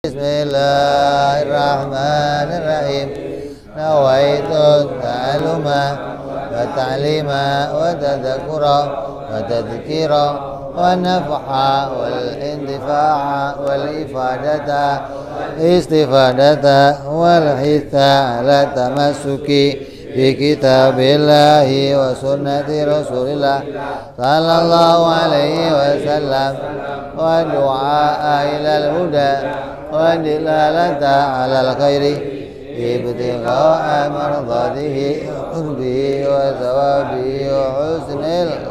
Bismillahirrahmanirrahim. Nawaitu ta'aluma wa ta'lima wa tadhakura wa tadhkira wa naf'a wal intifa'a wal istifadata wal hitha ala tamassuki bi kitabillahi wa sunnati rasulillah sallallahu alaihi wasallam wa du'a ilal huda wa dilalata alal khairi ibtigha'a mardatihi qurbihi wa thawabihi wa husnil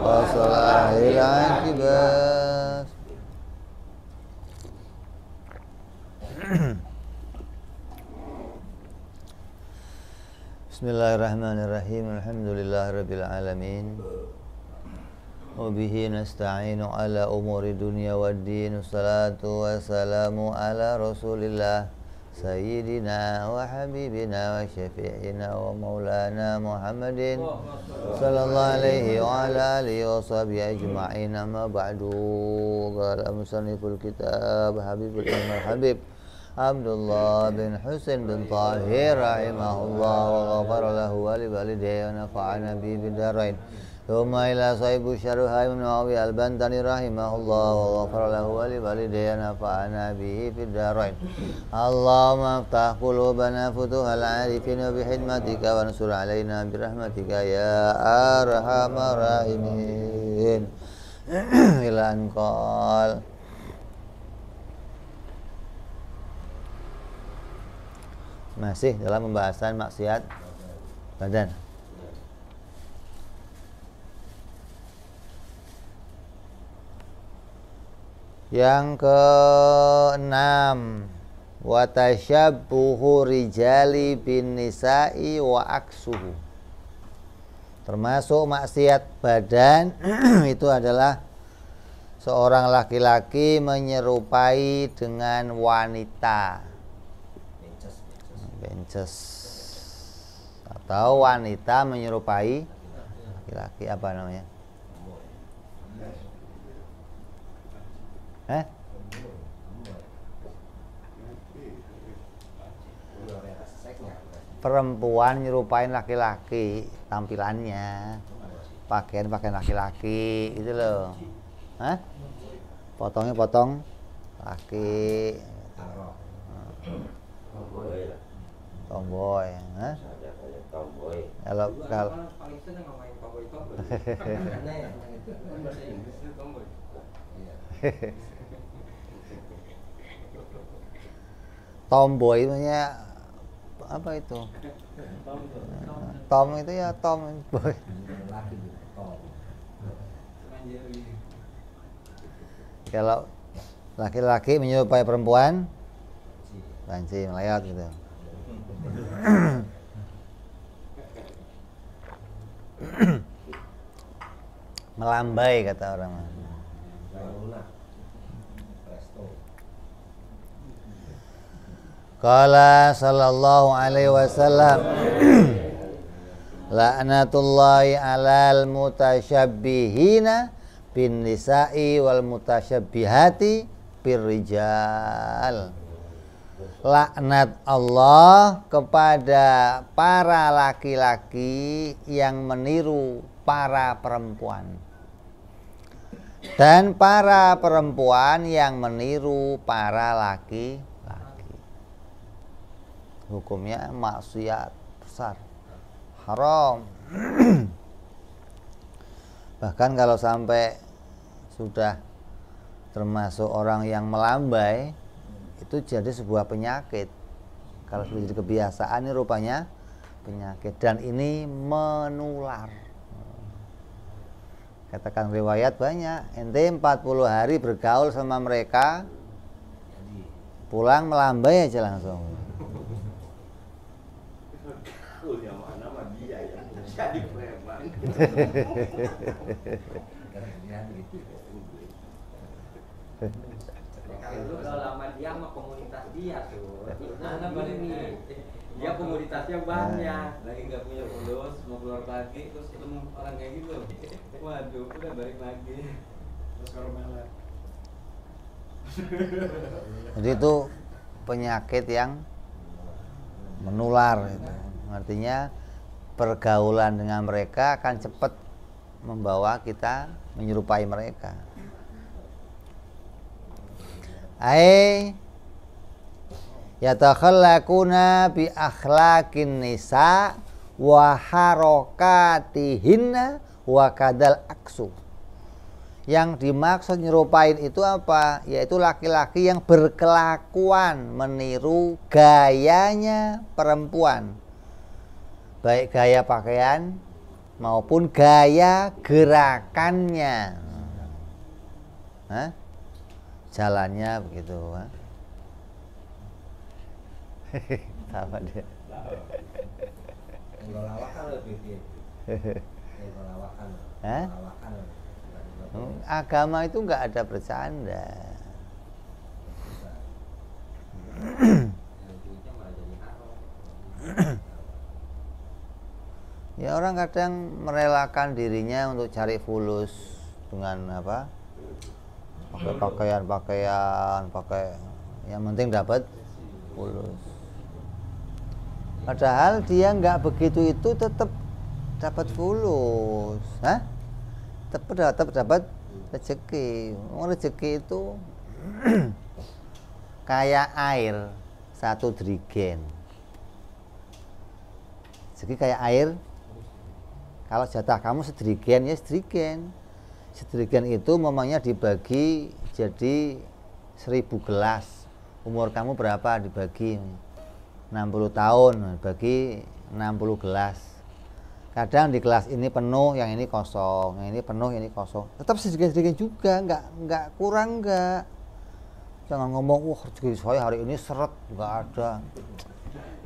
wa salahil akibat. Bismillahirrahmanirrahim. Alhamdulillahirabbil alamin. Wa bihi nasta'inu ala umuri dunya waddin. Wassalatu wassalamu ala Rasulillah sayyidina wa habibina wa syafi'ina wa maulana Muhammadin sallallahu alaihi wa ala alihi wa sahbihi ajma'in. Amma ba'du. Qala musanniful kitab Habibul Imam Habib Abdullah bin Husain bin Tahir rahimahullah wa ghafara lahu wa li walidayhi wa nafa'ana bihi fid dharain. Thumma ila sahibu syarh Ibn Awi al-Bantani rahimahullah wa ghafara lahu wa li walidayhi wa nafa'ana bihi fid dharain. Allahumma aftah qulubana futuhal arifin wa bihidmatika wa ansur alaina birahmatika ya arhamar rahimin. Ila anqal masih dalam pembahasan maksiat badan. Yang keenam, wa tashabbuhu rijali bin nisa'i wa aksuhu. Termasuk maksiat badan itu adalah seorang laki-laki menyerupai dengan wanita. Bences atau wanita menyerupai laki-laki, apa namanya? Perempuan menyerupai laki-laki tampilannya, pakaian laki-laki itu loh. Potongnya potong laki. Tomboy, kalau tomboy punya apa itu? Tom itu ya tomboy. Kalau laki-laki menyerupai perempuan, banci melayat gitu. Melambai kata orang. Qala sallallahu alaihi wasallam la'natullahi 'alal mutasyabbihina bin nisa'i wal mutasyabbihati bir rijal. Laknat Allah kepada para laki-laki yang meniru para perempuan dan para perempuan yang meniru para laki-laki. Hukumnya maksiat besar, haram. Bahkan kalau sampai sudah termasuk orang yang melambai, itu jadi sebuah penyakit. Kalau sudah jadi kebiasaan, ini rupanya penyakit, dan ini menular. Katakan riwayat banyak, ente 40 hari bergaul sama mereka, pulang melambai aja langsung. Kalau lama dia sama komunitas dia tuh, nah balik nih, dia komunitasnya banyak, lagi nggak punya followers, mau keluar pagi terus ketemu orang kayak gitu, waduh udah balik lagi, terus kalau malah Jadi itu penyakit yang menular itu. Artinya pergaulan dengan mereka akan cepat membawa kita menyerupai mereka. Ai yatakhallaquna bi akhlaqin nisa wa harakatihinna wa kadal aksu. Yang dimaksud nyerupain itu apa? Yaitu laki-laki yang berkelakuan meniru gayanya perempuan, baik gaya pakaian maupun gaya gerakannya. Hah? Jalannya begitu. Apa dia? Agama itu enggak ada bercanda. Ya orang kadang merelakan dirinya untuk cari fulus dengan apa? Pakai pakaian, pakai yang penting dapat fulus. Padahal dia nggak begitu itu tetap dapat fulus, hah? Tetap dapat rezeki. Rezeki itu kayak air satu drigen. Rezeki kayak air. Kalau jatah kamu sedrigen ya sedrigen. Sedrigen itu mamanya dibagi jadi 1000 gelas. Umur kamu berapa dibagi 60 tahun bagi 60 gelas. Kadang di gelas ini penuh, yang ini kosong, yang ini penuh, yang ini kosong. Tetap sedikit-sedikit juga, nggak kurang nggak. Jangan ngomong, wah rezeki saya hari ini seret, nggak ada.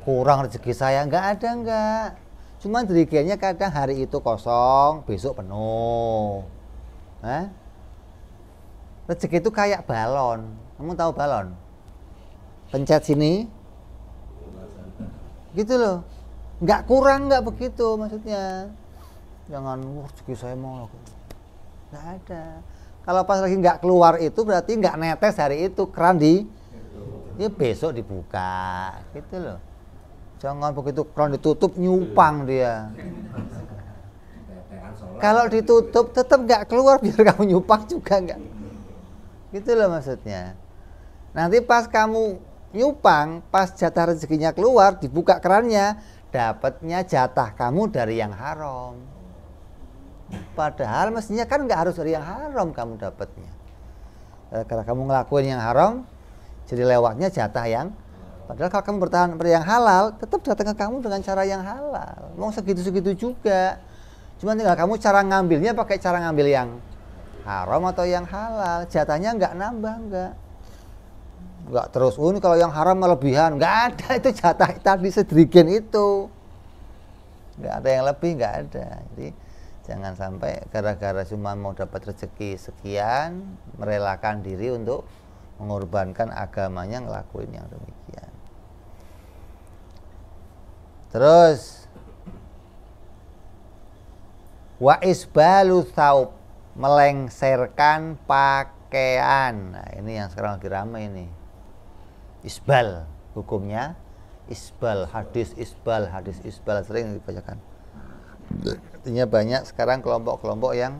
Kurang rezeki saya, nggak ada nggak. Cuma drigennya kadang hari itu kosong, besok penuh. Hah? Rezeki itu kayak balon. Kamu tahu balon? Pencet sini, gitu loh. Nggak kurang, nggak begitu maksudnya. Jangan rezeki saya mau, nggak ada. Kalau pas lagi nggak keluar itu berarti nggak netes hari itu, keran dia besok dibuka, gitu loh. Jangan begitu keran ditutup nyupang dia. Kalau ditutup tetap nggak keluar, biar kamu nyupang juga nggak. Gitu loh maksudnya. Nanti pas kamu nyupang, pas jatah rezekinya keluar, dibuka kerannya, dapatnya jatah kamu dari yang haram. Padahal mestinya kan nggak harus dari yang haram kamu dapatnya. Karena kamu ngelakuin yang haram, jadi lewatnya jatah yang. Padahal kalau kamu bertahan pada yang halal, tetap datang ke kamu dengan cara yang halal. Mau segitu-segitu juga. Cuma tinggal kamu cara ngambilnya pakai cara ngambil yang haram atau yang halal. Jatahnya nggak nambah, nggak terus. Ini kalau yang haram melebihan, nggak ada itu jatah tadi sedrigen itu. Nggak ada yang lebih, nggak ada. Jadi jangan sampai gara-gara cuma mau dapat rezeki sekian, merelakan diri untuk mengorbankan agamanya ngelakuin yang demikian. Terus wa isbalu tsaub, melengserkan pakaian. Nah, ini yang sekarang lagi ramai ini. Isbal hukumnya, isbal, hadis isbal sering dibacakan. Artinya banyak sekarang kelompok-kelompok yang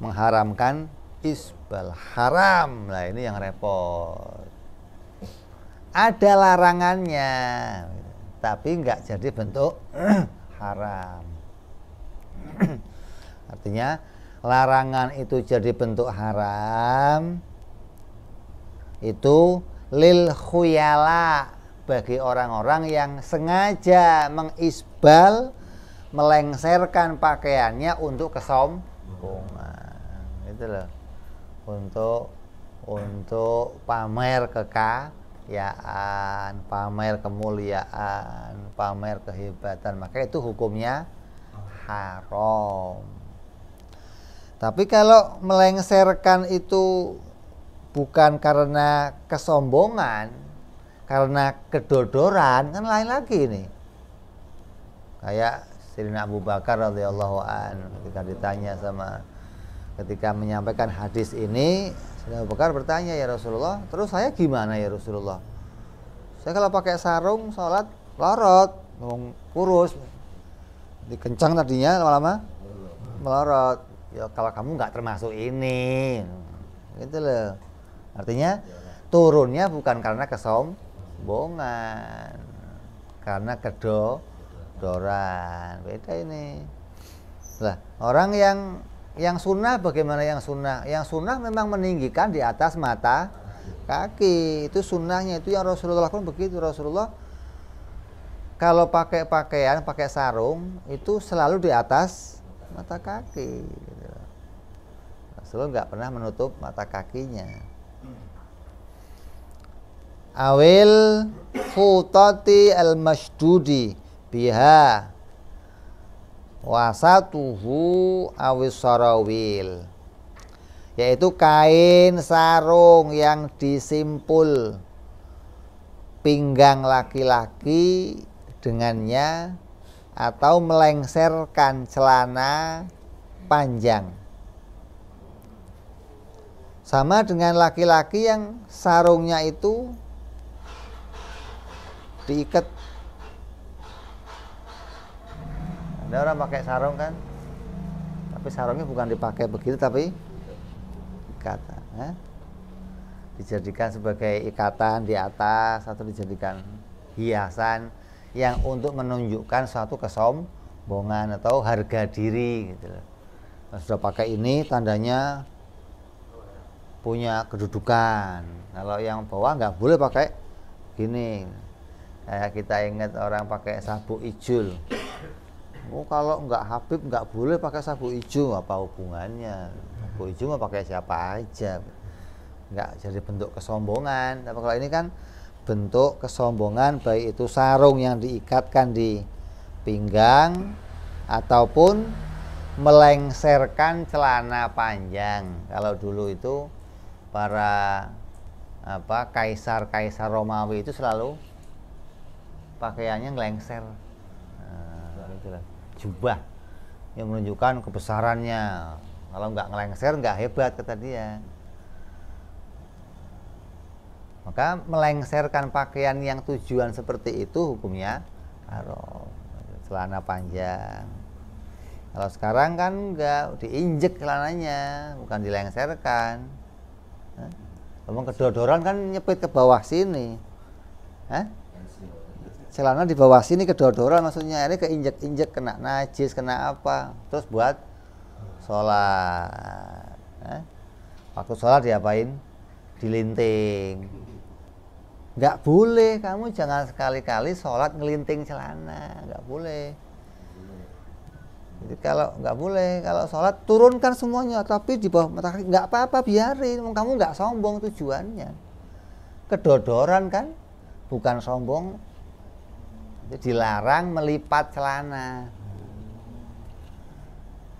mengharamkan isbal, haram. Nah, ini yang repot. Ada larangannya, tapi nggak jadi bentuk haram. Artinya larangan itu jadi bentuk haram itu lil khuyala, bagi orang-orang yang sengaja mengisbal, melengserkan pakaiannya untuk kesombongan. Itu loh. Untuk pamer kekayaan, pamer kemuliaan, pamer kehebatan, maka itu hukumnya haram. Tapi kalau melengserkan itu bukan karena kesombongan, karena kedodoran, kan lain lagi nih. Kayak Sayyidina Abu Bakar radhiyallahu anhu ketika ditanya ketika menyampaikan hadis ini, Abu Bakar bertanya, ya Rasulullah, terus saya gimana ya Rasulullah? Saya kalau pakai sarung sholat lorot, kurus, dikencang tadinya lama-lama melorot. Ya kalau kamu nggak termasuk ini, gitu loh. Artinya turunnya bukan karena kesombongan, karena kedodoran. Beda ini. Lah orang yang sunnah bagaimana yang sunnah? Yang sunnah memang meninggikan di atas mata kaki. Itu sunnahnya, itu yang Rasulullah lakukan begitu. Rasulullah kalau pakai pakaian, pakai sarung itu selalu di atas mata kaki. Rasulullah nggak pernah menutup mata kakinya. Awil futati al-mashdudi biha wasatuhu awis sarawil, yaitu kain sarung yang disimpul pinggang laki-laki dengannya atau melengserkan celana panjang. Sama dengan laki-laki yang sarungnya itu diikat. Ada orang pakai sarung kan, tapi sarungnya bukan dipakai begitu, tapi ikatan, dijadikan sebagai ikatan di atas atau dijadikan hiasan yang untuk menunjukkan suatu kesombongan atau harga diri gitu. Nah, sudah pakai ini tandanya punya kedudukan. Kalau yang bawah nggak boleh pakai gini. Kayak kita ingat orang pakai sabuk ijul. Oh, kalau nggak Habib nggak boleh pakai sabuk hijau, apa hubungannya? Sabuk hijau mah pakai siapa aja, nggak jadi bentuk kesombongan. Tapi kalau ini kan bentuk kesombongan, baik itu sarung yang diikatkan di pinggang ataupun melengserkan celana panjang. Kalau dulu itu para kaisar Romawi itu selalu pakaiannya ngelengser. Nah, jubah yang menunjukkan kebesarannya. Kalau nggak ngelengser nggak hebat, kata dia. Maka melengserkan pakaian yang tujuan seperti itu hukumnya haram. Celana panjang. Kalau sekarang kan nggak, diinjek celananya, bukan dilengserkan. Ngomong kedodoran kan nyepit ke bawah sini. Celana di bawah sini kedodoran, maksudnya ini keinjek-injek, kena najis, kena apa, terus buat sholat. Waktu sholat diapain? Dilinting. Nggak boleh, kamu jangan sekali-kali sholat ngelinting celana, nggak boleh. Jadi kalau nggak boleh, kalau sholat turunkan semuanya, tapi di bawah mata kaki nggak apa-apa, biarin. Kamu nggak sombong tujuannya. Kedodoran kan, bukan sombong. Dilarang melipat celana.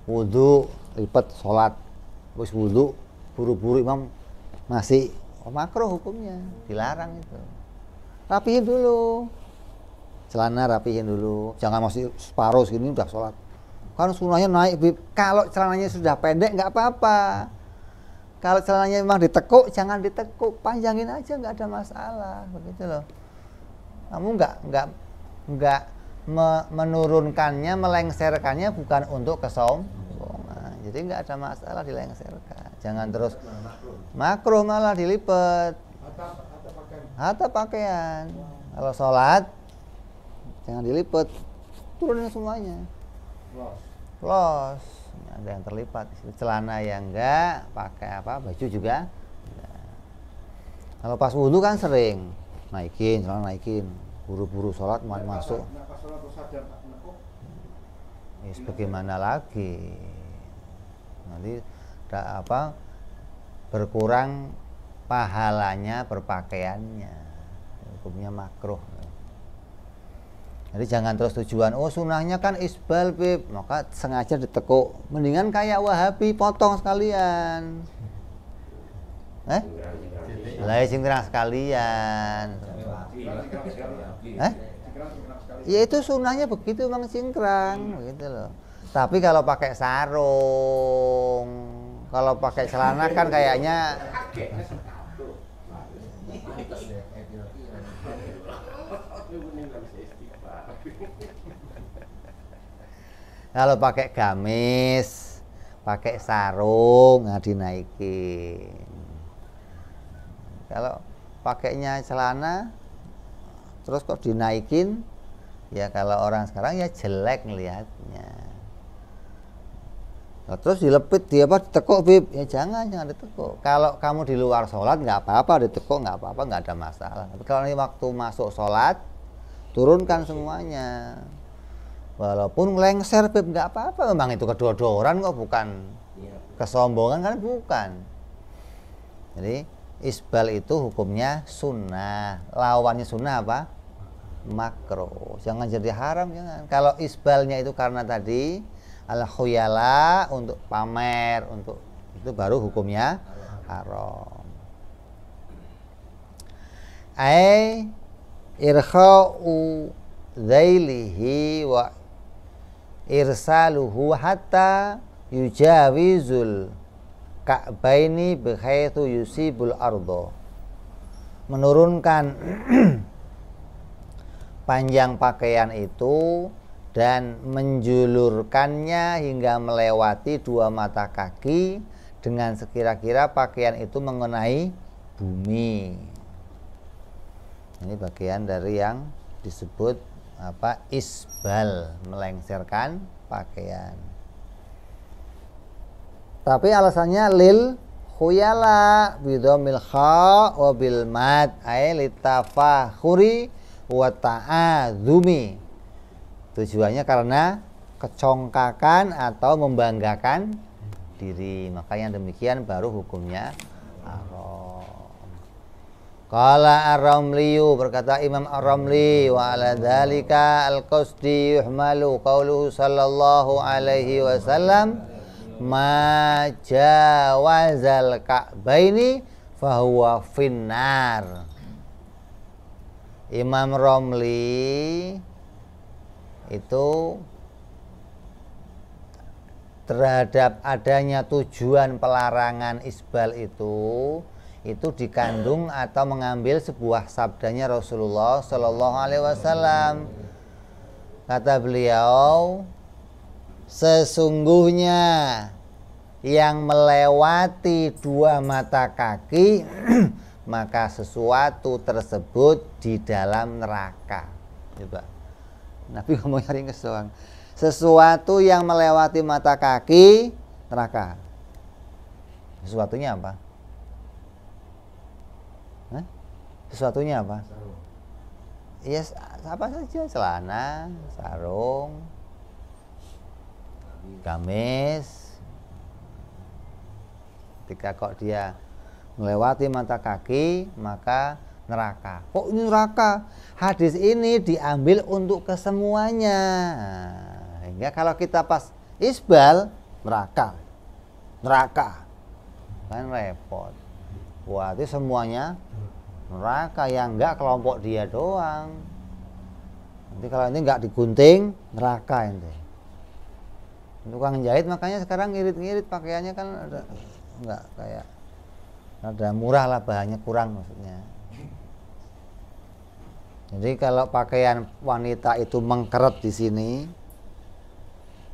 Wudhu lipat sholat, terus wudhu buru-buru imam masih makruh hukumnya, dilarang itu. Rapihin dulu celana, rapihin dulu, jangan masih separuh segini udah sholat. Kan sunnahnya naik. Kalau celananya sudah pendek nggak apa-apa. Kalau celananya memang ditekuk, jangan ditekuk, panjangin aja, nggak ada masalah, begitu loh. Kamu nggak menurunkannya, melengserkannya bukan untuk kesombongan. Jadi nggak ada masalah dilengserkan. Jangan terus makruh malah dilipat. Hatta pakaian. Kalau sholat jangan dilipat, turunin semuanya. Los. Ada yang terlipat. Celana yang enggak, pakai baju juga. Kalau pas wudhu kan sering naikin, celana naikin. Buru-buru sholat mau masuk. Ya, bagaimana lagi? Nanti berkurang pahalanya berpakaiannya. Hukumnya makruh. Jadi jangan terus tujuan, oh sunnahnya kan isbal, Bib, maka sengaja ditekuk. Mendingan kayak Wahabi, potong sekalian. Lah cingkrang sekalian. Ya itu sunnahnya begitu, Bang, cingkrang begitu loh. Tapi kalau pakai sarung Kalau pakai celana kan kayaknya kalau pakai gamis, pakai sarung, nah dinaikin. Kalau pakainya celana terus kok dinaikin, ya kalau orang sekarang ya jelek ngelihatnya. Nah, terus dilepit dia apa ditekuk bib, ya jangan ditekuk. Kalau kamu di luar sholat nggak apa-apa, ditekuk nggak apa-apa, nggak ada masalah. Tapi kalau ini waktu masuk sholat, turunkan semuanya. Walaupun lengser bib nggak apa-apa, memang itu kedua-duaan kok, bukan kesombongan kan, bukan. Jadi isbal itu hukumnya sunnah, lawannya sunnah apa? Makruh. Jangan jadi haram, jangan. Kalau isbalnya itu karena tadi al khuyala, untuk pamer, untuk itu baru hukumnya haram. Ai irkha'u dzailihi wa irsaluhu hatta yujawizul ka'baini bihaitsu yusibul ardo. Menurunkan panjang pakaian itu dan menjulurkannya hingga melewati dua mata kaki dengan sekira-kira pakaian itu mengenai bumi. Ini bagian dari yang disebut apa? Isbal, melengserkan pakaian. Tapi alasannya lil khuyala bidhamil kha wa bil mad ay litafakhuri wa ta'adzumi. Tujuannya karena kecongkakan atau membanggakan diri. Makanya demikian baru hukumnya haram. Qala Ar-Ramliyu, berkata Imam Ar-Ramli, wa ala dzalika al-qasdi yuhmalu qauluhu sallallahu alaihi wasallam ma jawazal ka'baini fahuwa finnar. Imam Ramli itu terhadap adanya tujuan pelarangan isbal itu dikandung atau mengambil sebuah sabdanya Rasulullah Shallallahu Alaihi Wasallam. Kata beliau, sesungguhnya yang melewati dua mata kaki maka sesuatu tersebut di dalam neraka. Coba, Nabi ngomongnya ringkes doang. Sesuatu yang melewati mata kaki neraka. Sesuatunya apa? Sesuatunya apa? Iya, apa saja, celana, sarung, gamis. Ketika kok dia melewati mata kaki maka neraka. Kok ini neraka? Hadis ini diambil untuk kesemuanya. Hingga kalau kita pas isbal neraka kan repot. Wah, itu semuanya neraka, yang enggak kelompok dia doang. Nanti kalau ini enggak digunting neraka ini. Tukang jahit makanya sekarang ngirit-ngirit pakaiannya kan ada enggak kayak ada murah lah, bahannya kurang maksudnya. Jadi kalau pakaian wanita itu mengkeret di sini,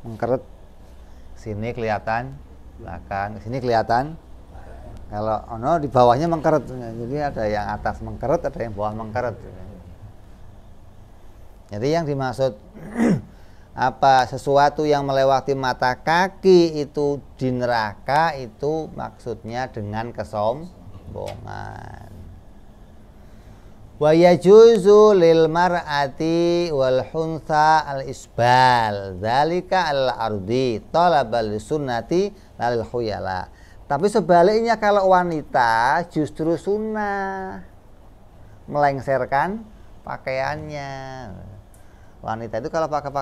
mengkeret sini kelihatan belakang, sini kelihatan. Kalau di bawahnya mengkeret, jadi ada yang atas mengkeret, ada yang bawah mengkeret. Jadi yang dimaksud apa, sesuatu yang melewati mata kaki itu di neraka, itu maksudnya dengan kesombongan. Wa yajuzu lil mar'ati wal huntha al isbal dzalika al ardi talabal sunnati lil khuyala. Tapi sebaliknya kalau wanita justru sunnah melengserkan pakaiannya. Wanita itu kalau pakai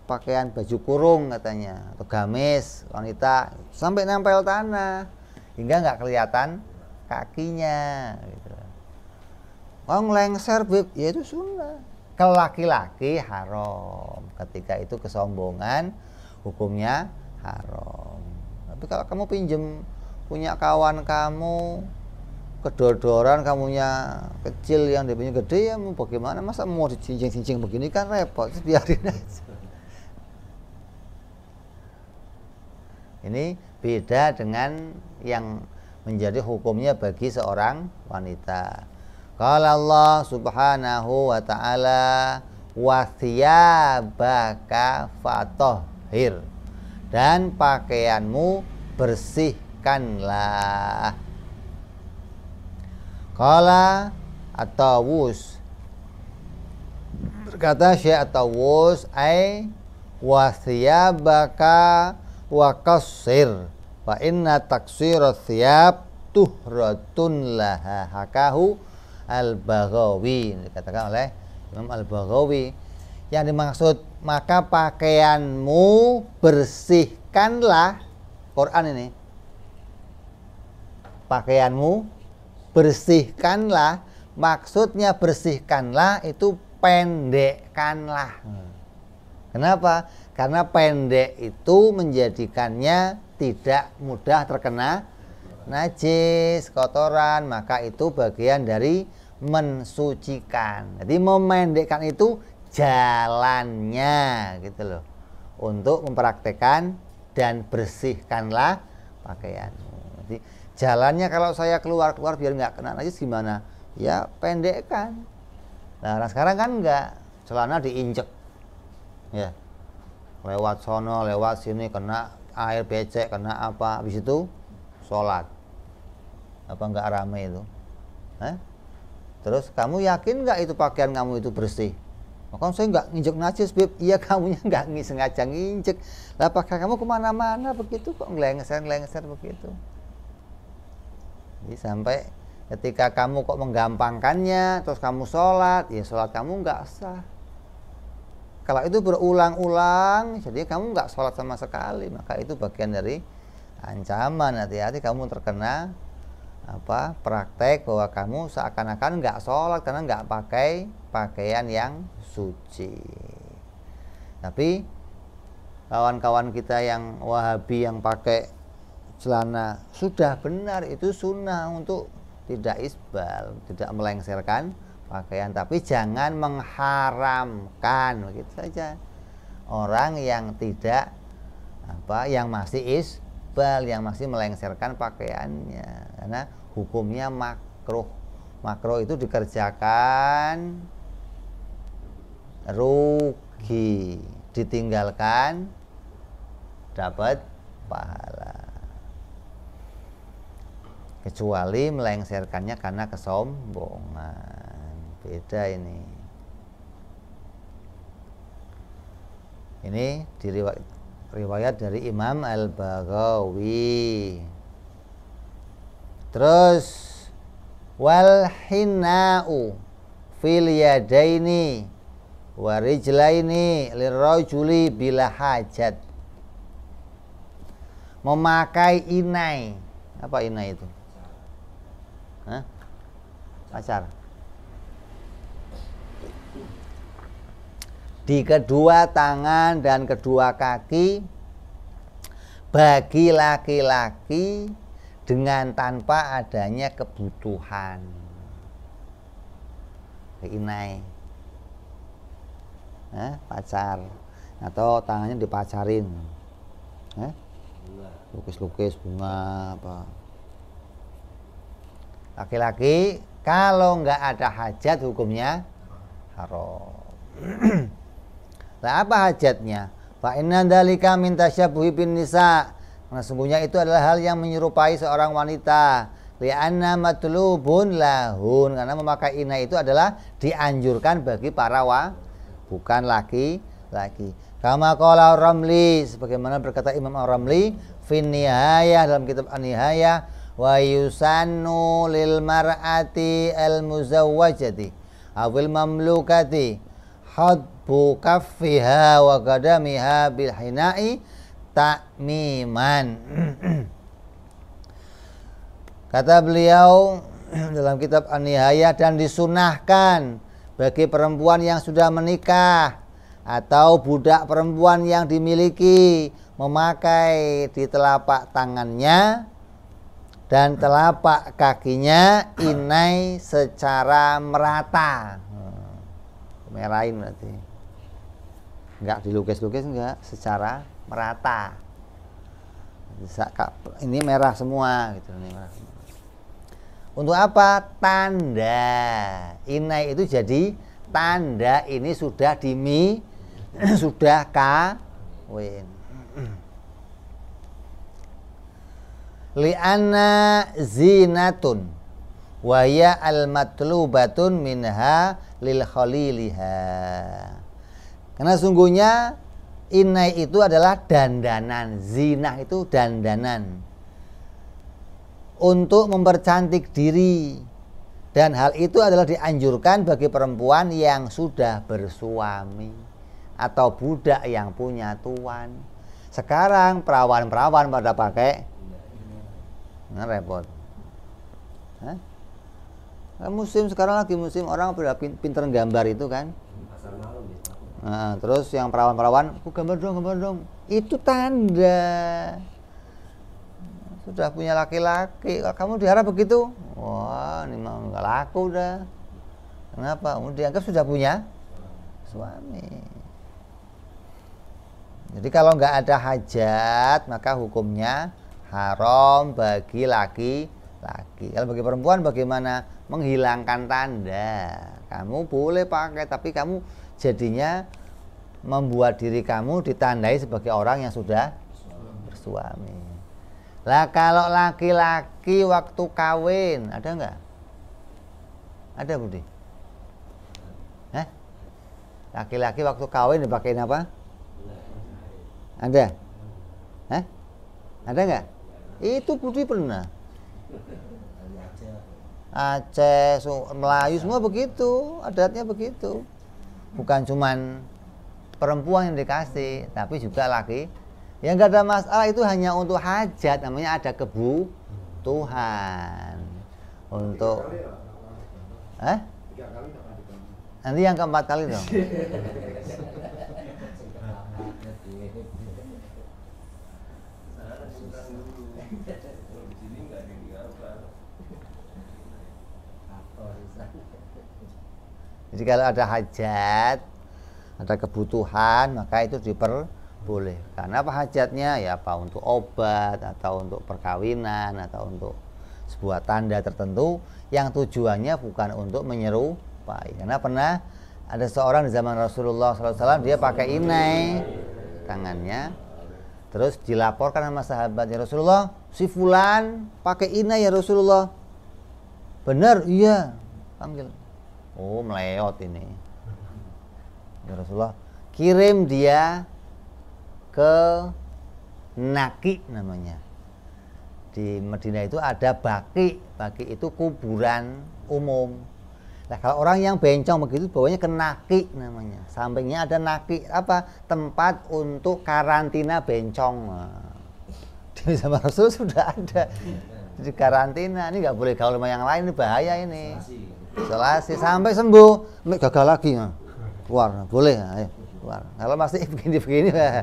pakaian baju kurung katanya, atau gamis wanita sampai nempel tanah hingga nggak kelihatan kakinya gitu. Lengser bib, ya itu sunnah. Kalau laki-laki haram, ketika itu kesombongan hukumnya haram. Tapi kalau kamu pinjem punya kawan kamu kedodoran, kamunya kecil yang dia punya gede, ya mau bagaimana, masa mau dicincing-cincing begini kan repot, biarin aja. Ini beda dengan yang menjadi hukumnya bagi seorang wanita. Qala Allah Subhanahu wa ta'ala wa thiyabaka fatahhir, dan pakaianmu bersihkanlah. Qala At-Tawus, berkata Syekh At-Tawus, ai wa thiyabaka wa qassir fa inna taksira thiyab tuhratun laha, hakahu Al-Baghawi, dikatakan oleh Imam Al-Baghawi. Yang dimaksud maka pakaianmu bersihkanlah, Quran ini, pakaianmu bersihkanlah, maksudnya bersihkanlah itu pendekkanlah. Kenapa? Karena pendek itu menjadikannya tidak mudah terkena najis, kotoran, maka itu bagian dari mensucikan. Jadi memendekkan itu jalannya gitu loh, untuk mempraktekkan dan bersihkanlah pakaianmu. Jadi jalannya kalau saya keluar biar nggak kena najis gimana? Ya pendekkan. Nah sekarang kan enggak, celana diinjek, ya, lewat sono lewat sini kena air becek, kena apa, habis itu sholat, apa enggak rame itu? Terus kamu yakin nggak itu pakaian kamu itu bersih? Maka saya nggak nginjek najis, Beb. Iya, kamunya nggak sengaja nginjek. Lah pakaian kamu kemana-mana begitu kok ngelengser begitu. Jadi sampai ketika kamu kok menggampangkannya, terus kamu sholat, ya sholat kamu nggak sah. Kalau itu berulang-ulang, jadi kamu nggak sholat sama sekali, maka itu bagian dari ancaman. Hati-hati kamu terkena praktek bahwa kamu seakan-akan nggak sholat karena nggak pakai pakaian yang suci. Tapi kawan-kawan kita yang Wahabi yang pakai celana, sudah benar itu sunnah untuk tidak isbal, tidak melengserkan pakaian, tapi jangan mengharamkan, begitu saja. Orang yang tidak yang masih isbal, yang masih melengserkan pakaiannya, karena hukumnya makruh. Makruh itu dikerjakan rugi, ditinggalkan dapat pahala, kecuali melengserkannya karena kesombongan. Beda ini. Ini riwayat dari Imam Al-Baghawi. Terus wal hinna'u fil yadaini wa rijlaini lirrajuli bila hajat. Memakai inai. Apa inai itu? Pacar. Di kedua tangan dan kedua kaki bagi laki-laki dengan tanpa adanya kebutuhan. Inai, pacar, atau tangannya dipacarin, lukis-lukis bunga apa. Laki-laki kalau nggak ada hajat hukumnya haram. Nah, apa hajatnya? Fa inna dzalika min tasyabbuhi bin nisa. Karena sungguhnya itu adalah hal yang menyerupai seorang wanita. Li'anna matlubun lahun, karena memakai inai itu adalah dianjurkan bagi para bukan laki-laki. Kama qala Ramli, sebagaimana berkata Imam Ramli fin nihayah, dalam kitab An-Nihayah, wa yusannu lil mar'ati al muzawwajati awil mamlukati hadbu kaffiha wa qadamiha bil hinai ta'miman. Kata beliau dalam kitab An-Nihayah, dan disunahkan bagi perempuan yang sudah menikah atau budak perempuan yang dimiliki memakai di telapak tangannya dan telapak kakinya inai secara merata. Merahin berarti. Enggak dilukis-lukis, enggak, secara merata. Ini merah semua gitu, ini merah semua. Untuk apa? Tanda. Inai itu jadi tanda ini sudah sudah kawin. Li'anna zinatun wa ya al-matlubatun minha lil khaliliha. Karena sungguhnya inai itu adalah dandanan, zinah itu dandanan untuk mempercantik diri, dan hal itu adalah dianjurkan bagi perempuan yang sudah bersuami atau budak yang punya tuan. Sekarang perawan-perawan pada pakai repot. Musim sekarang lagi musim orang pada pinter gambar itu kan. Nah, terus yang perawan-perawan, gambar dong. Itu tanda sudah punya laki-laki. Kamu diharap begitu? Wah, ini mah nggak laku dah. Kenapa? Dianggap sudah punya suami. Jadi kalau nggak ada hajat, maka hukumnya haram bagi laki-laki. Kalau bagi perempuan bagaimana? Menghilangkan tanda. Kamu boleh pakai, tapi kamu jadinya membuat diri kamu ditandai sebagai orang yang sudah bersuami. Lah kalau laki-laki waktu kawin ada nggak? Ada Budi? Laki-laki waktu kawin dipakein apa? Ada? Ada nggak? Itu Budi pernah. Aceh, Melayu semua begitu, adatnya begitu. Bukan cuman perempuan yang dikasih, tapi juga laki. Yang nggak ada masalah, itu hanya untuk hajat, namanya ada kebutuhan untuk. Nanti yang keempat kali dong. Jadi kalau ada hajat, ada kebutuhan, maka itu diperbolehkan. Apa hajatnya? Ya apa, untuk obat, atau untuk perkawinan, atau untuk sebuah tanda tertentu yang tujuannya bukan untuk menyerupai. Karena pernah ada seorang di zaman Rasulullah SAW, dia pakai inai tangannya, terus dilaporkan sama sahabatnya, Rasulullah, si fulan pakai inai ya Rasulullah. Benar? Iya. Panggil. Oh, meleot ini. Ya Rasulullah, kirim dia ke Naki namanya. Di Madinah itu ada Baki. Baki itu kuburan umum. Nah, kalau orang yang bencong begitu bawanya ke Naki namanya. Sampingnya ada Naki, apa? Tempat untuk karantina bencong. Nah, di zaman Rasul sudah ada. Di karantina, ini nggak boleh gaul sama yang lain, ini bahaya ini. Isolasi sampai sembuh, gagal lagi, keluar, boleh, ayo keluar. Kalau masih begini-begini, udah.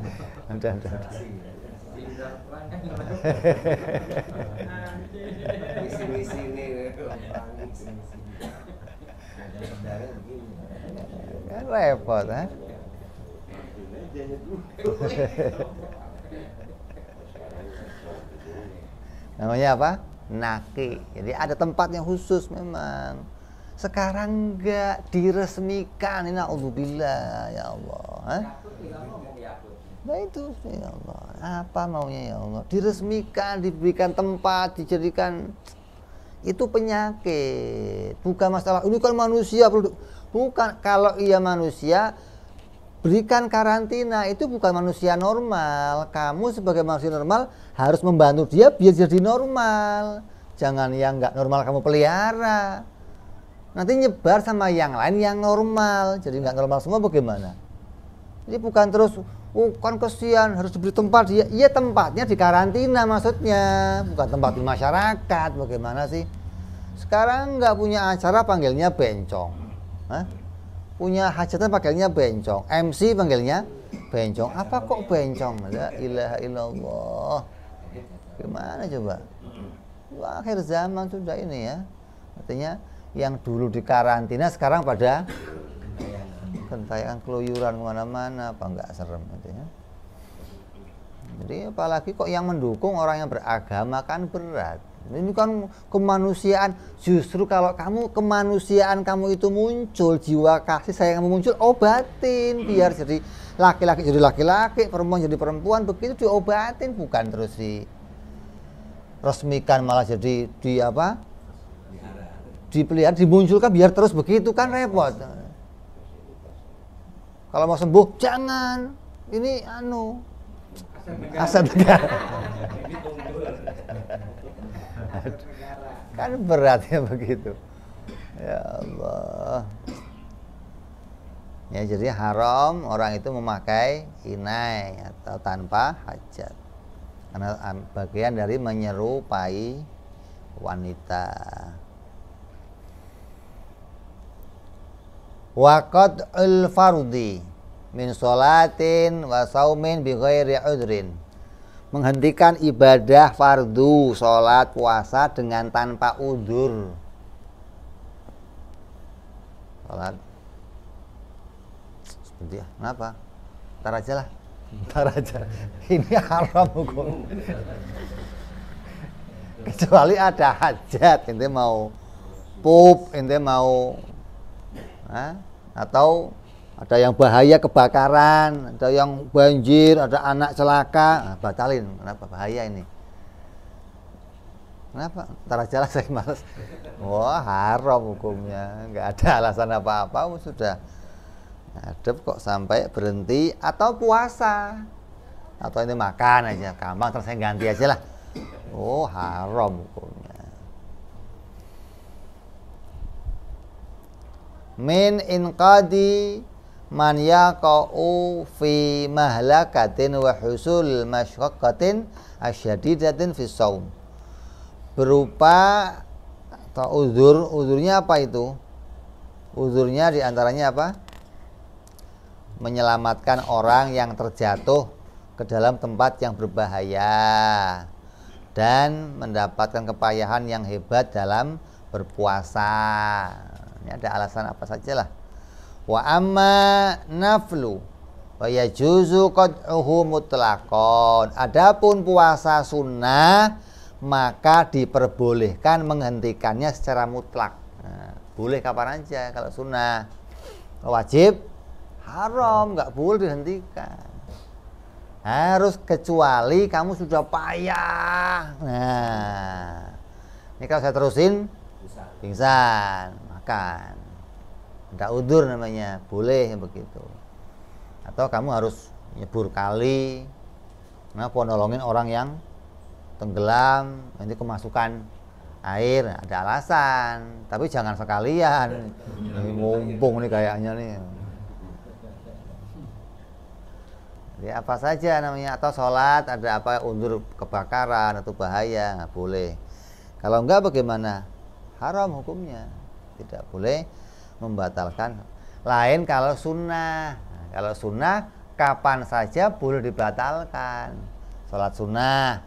Kan repot, Namanya apa? Naki. Jadi ada tempatnya khusus memang. Sekarang enggak diresmikan. Ini naudzubillah ya Allah. Nah itu ya Allah. Apa maunya ya Allah? Diresmikan, diberikan tempat, dijadikan. Itu penyakit. Bukan masalah ini kan manusia. Bukan, kalau ia manusia, berikan karantina. Itu bukan manusia normal. Kamu sebagai manusia normal harus membantu dia biar jadi normal. Jangan yang enggak normal kamu pelihara. Nanti nyebar sama yang lain yang normal. Jadi nggak normal semua bagaimana? Jadi bukan terus, kan kesian harus diberi tempat. Iya tempatnya di karantina maksudnya. Bukan tempat di masyarakat. Bagaimana sih? Sekarang nggak punya acara panggilnya bencong. Punya hajatan panggilnya bencong. MC panggilnya bencong. Apa kok bencong? La ilaha illallah. Gimana coba? Wah, akhir zaman sudah ini ya. Artinya yang dulu di karantina sekarang pada gentayangan keluyuran kemana-mana, apa enggak serem artinya. Jadi apalagi kok yang mendukung orang yang beragama kan berat. Ini kan kemanusiaan. Justru kalau kamu kemanusiaan kamu itu muncul, jiwa kasih sayang kamu muncul, obatin biar jadi laki-laki jadi laki-laki, perempuan jadi perempuan, begitu diobatin, bukan terus resmikan malah jadi dipelihara, dimunculkan biar terus begitu kan repot. Kalau mau sembuh jangan, ini aset negara. Kan beratnya begitu. Ya Allah. Ya, jadi haram orang itu memakai inai atau tanpa hajat. Karena bagian dari menyerupai wanita. Waqad'ul fardhi min sholatin wa saumin bi ghairi udrin. Menghentikan ibadah fardu, sholat, puasa dengan tanpa udzur. Sholat. Seperti ya, kenapa? Ntar aja lah. Ntar aja. Ini haram hukum. Kecuali ada hajat, ente mau pup, ente mau atau ada yang bahaya kebakaran, ada yang banjir, ada anak celaka, batalin. Kenapa? Bahaya ini. Kenapa? Ntar aja lah, saya malas. Wah, haram hukumnya. Nggak ada alasan apa-apa, sudah adab kok sampai berhenti. Atau puasa, atau ini makan aja, gampang, terus saya ganti aja lah. Oh, haram hukumnya. Min inqadi man yaqa'u fi mahlakatin wa husul masyaqqatin asyadidatin fi shaum. Berupa atau uzurnya apa itu? Uzurnya diantaranya apa? Menyelamatkan orang yang terjatuh ke dalam tempat yang berbahaya dan mendapatkan kepayahan yang hebat dalam berpuasa. Ini ada alasan apa sajalah. Wa amma naflu wa yajuzu qad'uhu mutlaqan. Adapun puasa sunnah maka diperbolehkan menghentikannya secara mutlak. Nah, boleh kapan aja kalau sunnah. Wajib haram, nggak boleh dihentikan. Harus kecuali kamu sudah payah. Nah, ini kalau saya terusin pingsan, makan. Ada udzur namanya, boleh begitu. Atau kamu harus nyebur kali, nolongin orang yang tenggelam, nanti kemasukan air, ada alasan. Tapi jangan sekalian. Ini mumpung nih kayaknya nih. Jadi apa saja namanya, atau sholat ada apa udzur kebakaran atau bahaya, nggak boleh. Kalau enggak bagaimana? Haram hukumnya, tidak boleh membatalkan. Lain kalau sunnah. Nah, kalau sunnah kapan saja boleh dibatalkan. Sholat sunnah,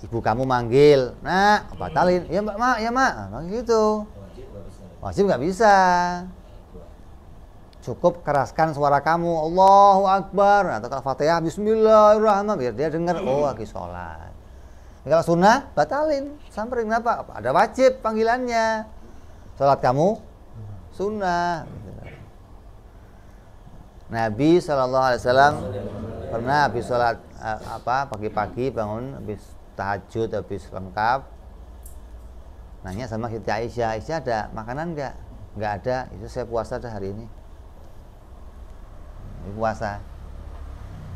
ibu kamu manggil, nah batalin. Ya mbak, mak, ya mak, nah, gitu. Wajib nggak bisa. Cukup keraskan suara kamu, Allahu Akbar, atau Al-Fatihah, Bismillahirrahmanirrahim, biar dia dengar, oh lagi sholat. Kalau sunnah, batalin, samperin. Kenapa? Ada wajib panggilannya. Sholat kamu sunnah. Nabi SAW pernah habis sholat pagi-pagi bangun, habis tahajud, habis lengkap, nanya sama Siti Aisyah, Aisyah ada makanan enggak? Enggak ada, itu saya puasa dah hari ini. Puasa.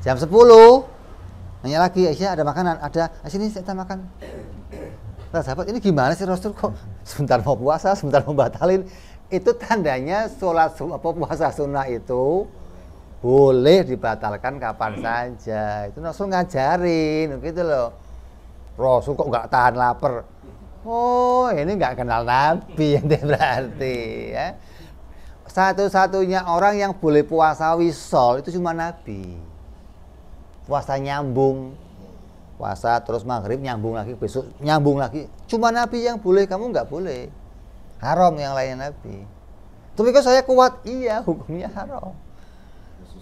Jam 10 nanya lagi, Aisyah ada makanan? Ada. Sini saya makan. Nah, sahabat, ini gimana sih Rasul kok sebentar mau puasa, sebentar mau batalin? Itu tandanya sholat puasa sunnah itu boleh dibatalkan kapan saja. Itu Rasul ngajarin gitu loh. Rasul kok nggak tahan lapar? Oh, ini nggak kenal Nabi ente berarti ya. Satu-satunya orang yang boleh puasa wisol itu cuma Nabi. Puasa nyambung, puasa terus maghrib nyambung lagi, besok nyambung lagi. Cuma Nabi yang boleh, kamu nggak boleh. Haram yang lainnya Nabi. Tapi kalau saya kuat, iya hukumnya haram.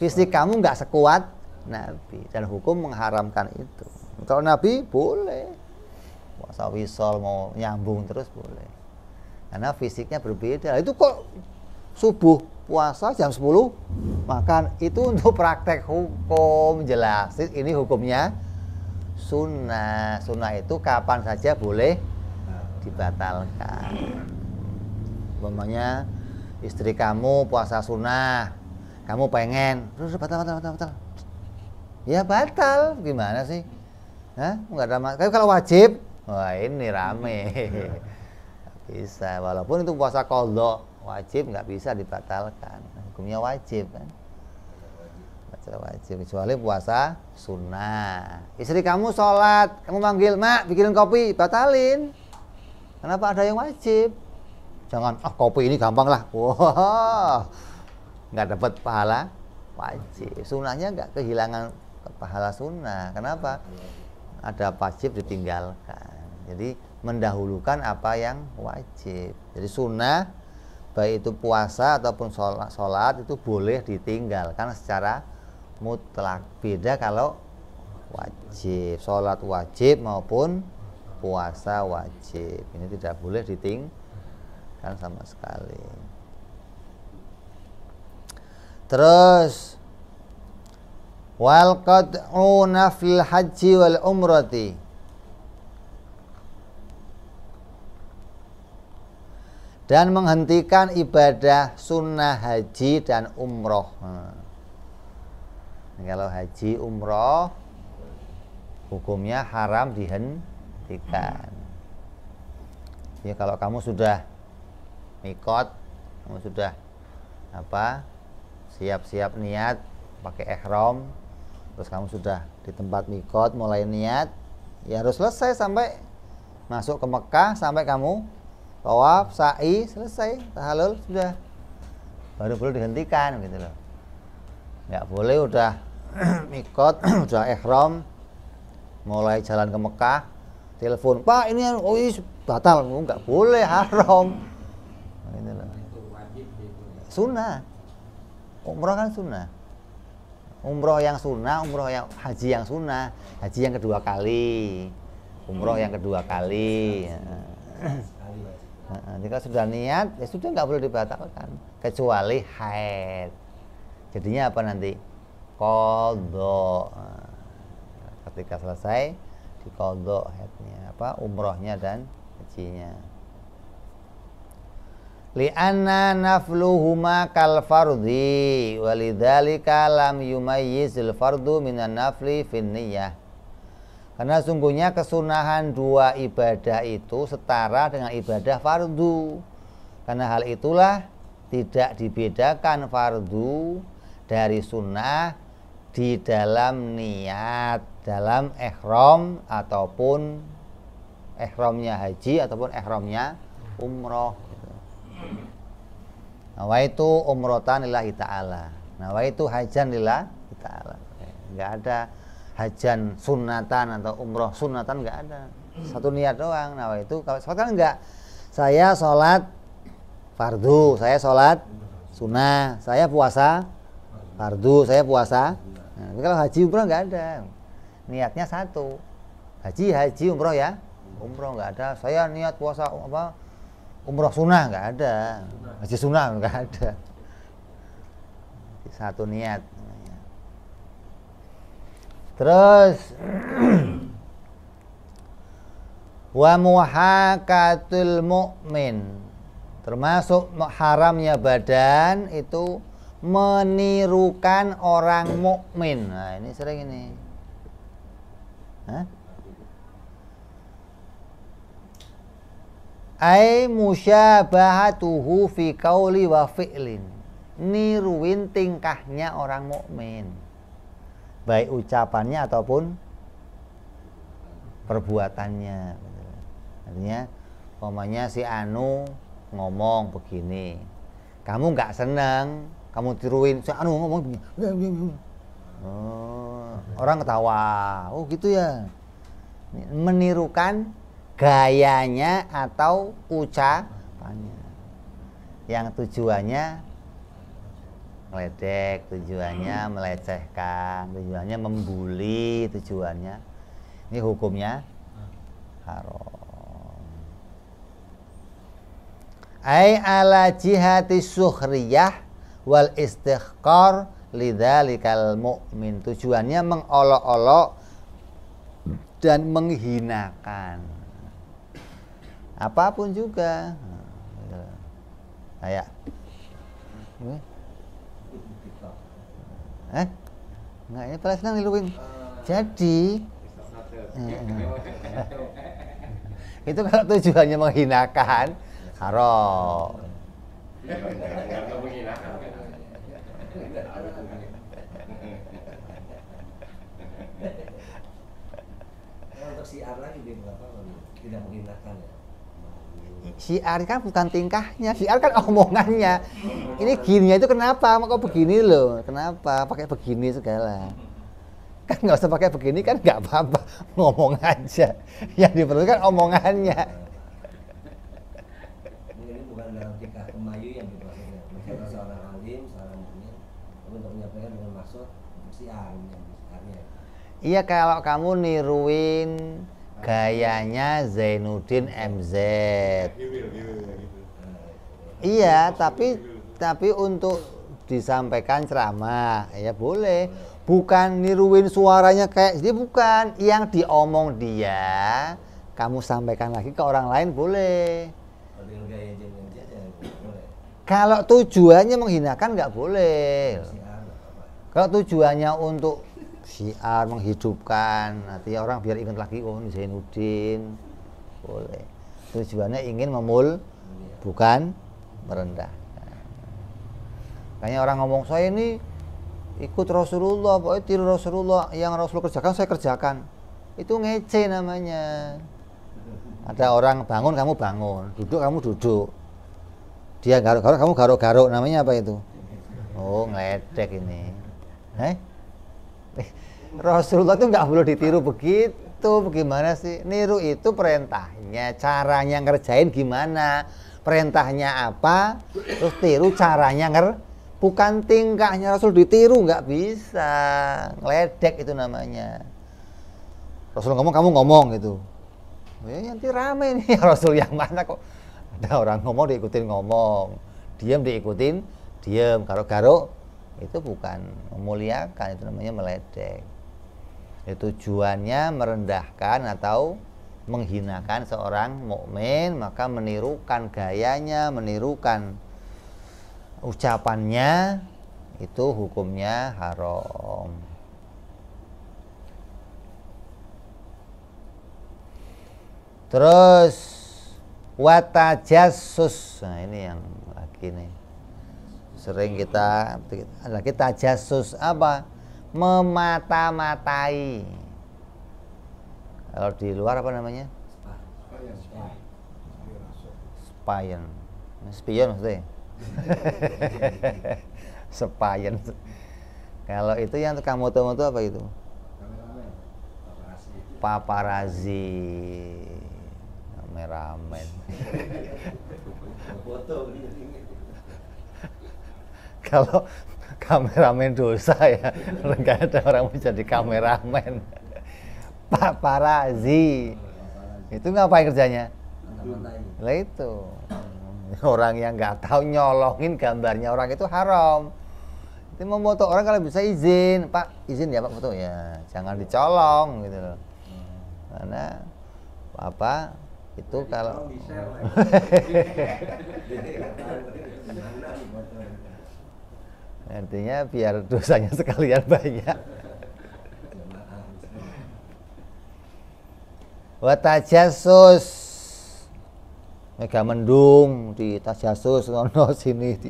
Fisik kamu nggak sekuat Nabi dan hukum mengharamkan itu. Kalau Nabi boleh puasa wisol mau nyambung terus boleh. Karena fisiknya berbeda. Itu kok subuh puasa jam 10 makan, itu untuk praktek hukum jelas. Ini hukumnya sunnah. Sunnah itu kapan saja boleh dibatalkan. Umpamanya istri kamu puasa sunnah, kamu pengen terus batal. Ya batal, gimana sih? Hah? Enggak ada masalah. Kalau wajib, wah ini rame. Bisa, walaupun itu puasa qadha, wajib nggak bisa dibatalkan. Hukumnya wajib kan? Wajib kecuali puasa sunnah. Istri kamu sholat, kamu manggil, "Mak, bikinin kopi," batalin. Kenapa ada yang wajib? Jangan, kopi ini gampang lah. Wah, nggak dapat pahala wajib. Sunnahnya nggak kehilangan pahala sunnah. Kenapa? Ada wajib ditinggalkan. Jadi mendahulukan apa yang wajib. Jadi sunnah baik itu puasa ataupun sholat itu boleh ditinggalkan secara mutlak. Beda kalau wajib, sholat wajib maupun puasa wajib. Ini tidak boleh ditinggalkan sama sekali. Terus wal qad'u nafil haji wal umrati, dan menghentikan ibadah sunnah haji dan umroh. Kalau haji umroh hukumnya haram dihentikan. Ya kalau kamu sudah mikot, kamu sudah siap-siap niat pakai ihram, terus kamu sudah di tempat mikot mulai niat, ya harus selesai sampai masuk ke Mekah, sampai kamu tawaf, sa'i, selesai, tahallul sudah, baru boleh dihentikan gitu loh. Nggak boleh udah mikot, udah ihram, mulai jalan ke Mekah, telepon, "Pak, ini batal," nggak boleh, haram. Gitu loh. Sunnah, umroh kan sunnah. Umroh yang sunnah, umroh yang haji yang sunnah, haji yang kedua kali, umroh yang kedua kali. Jika sudah niat, ya sudah nggak boleh dibatalkan kecuali haid. Jadinya apa nanti? Qadha. Ketika selesai diqadha haidnya, umrohnya dan hajinya. Li'anna nafluhuma kal fardhi walidzalika lam yumayyizul fardu minan nafli fin niyyah. Karena sungguhnya kesunahan dua ibadah itu setara dengan ibadah fardu. Karena hal itulah tidak dibedakan fardu dari sunnah di dalam niat, dalam ihram ataupun ihramnya haji ataupun ihramnya umroh. Nawaitu umrotan lillahi ta'ala, nawaitu hajan lillahi ta'ala. Enggak ada hajan sunatan atau umroh sunatan, enggak ada. Satu niat doang. Nawaitu, kalau kan enggak. Saya sholat fardu, saya sholat sunnah, saya puasa fardu, saya puasa. Nah, kalau haji umroh enggak ada. Niatnya satu. Haji umroh ya. Umroh enggak ada. Saya niat puasa umroh sunnah, enggak ada. Haji sunnah enggak ada. Satu niat. Terus wa muhakatul mu'min, termasuk haramnya badan itu menirukan orang mukmin. Nah, ini sering ini. Ai musyabahatuhu fi qauli wa fi'lin, niruin tingkahnya orang mukmin, baik ucapannya ataupun perbuatannya. Artinya umpamanya si Anu ngomong begini, kamu nggak senang, kamu tiruin, anu ngomong begini. Oh, orang ketawa. Oh gitu ya. Menirukan gayanya atau ucapannya. Yang tujuannya meledek, tujuannya melecehkan, tujuannya membuli, tujuannya. Ini hukumnya haram. Ai ala jihati sukhriyah wal istighqar lidzalikal mu'min. Tujuannya mengolok-olok dan menghinakan. Apapun juga. Kayak enggak, ini paling senang niruin. Jadi itu kalau tujuannya menghinakan haram. Untuk siar lagi dia berapa tidak menghinakan ya. Syiar kan bukan tingkahnya, syiar kan omongannya. Ini gininya itu kenapa? Kok begini loh? Kenapa pakai begini segala? Kan nggak usah pakai begini kan nggak apa-apa, ngomong aja. Yang diperlukan omongannya. Ini bukan dalam tingkah kemayu yang maksudnya. Misalnya seorang alim, seorang mukmin, untuk menyampaikan dengan maksud siarnya. Iya, kalau kamu niruin gayanya Zainuddin MZ. Iya, tapi untuk disampaikan ceramah ya boleh. Bukan niruin suaranya kayak dia, bukan. Yang diomong dia, kamu sampaikan lagi ke orang lain boleh. Kalau tujuannya menghinakan nggak boleh. Kalau tujuannya untuk syiar, menghidupkan, nanti orang biar ingat lagi, oh ini Zainuddin, boleh. Tujuannya ingin bukan merendahkan. Kayaknya orang ngomong, saya ini ikut Rasulullah, pokoknya tiru Rasulullah, yang Rasul kerjakan saya kerjakan. Itu ngece namanya. Ada orang bangun, kamu bangun, duduk, kamu duduk. Dia garuk-garuk, kamu garuk-garuk, namanya apa itu? Oh, ngeledek ini. Rasulullah itu nggak boleh ditiru begitu. Bagaimana sih? Niru itu perintahnya, caranya ngerjain gimana? Perintahnya apa? Terus tiru caranya bukan tingkahnya Rasul ditiru, nggak bisa. Ngeledek itu namanya. Rasul ngomong, kamu ngomong gitu. Nanti rame nih, Rasul yang mana kok? Ada orang ngomong diikutin ngomong, diam diikutin diam, garuk-garuk. Itu bukan memuliakan, itu namanya meledek. Itu tujuannya merendahkan atau menghinakan seorang mukmin, maka menirukan gayanya, menirukan ucapannya, itu hukumnya haram. Terus watajassus, nah ini yang lagi nih sering kita tajasus, apa? Memata-matai. Kalau di luar apa namanya? Spion. Spion maksudnya. Spion. Kalau itu yang tukang moto-moto apa itu? Paparazzi. Kameramen. Kalau kameramen dosa ya, nggak ada orang mau jadi kameramen. Paparazzi itu ngapain kerjanya? Lah itu orang yang nggak tahu nyolongin gambarnya orang itu haram. Itu memoto orang kalau bisa izin, Pak izin ya Pak foto ya, jangan dicolong gitu loh. Karena apa? Itu kalau artinya biar dosanya sekalian banyak. Watajasus, mega mendung di tajasus ngono sini di.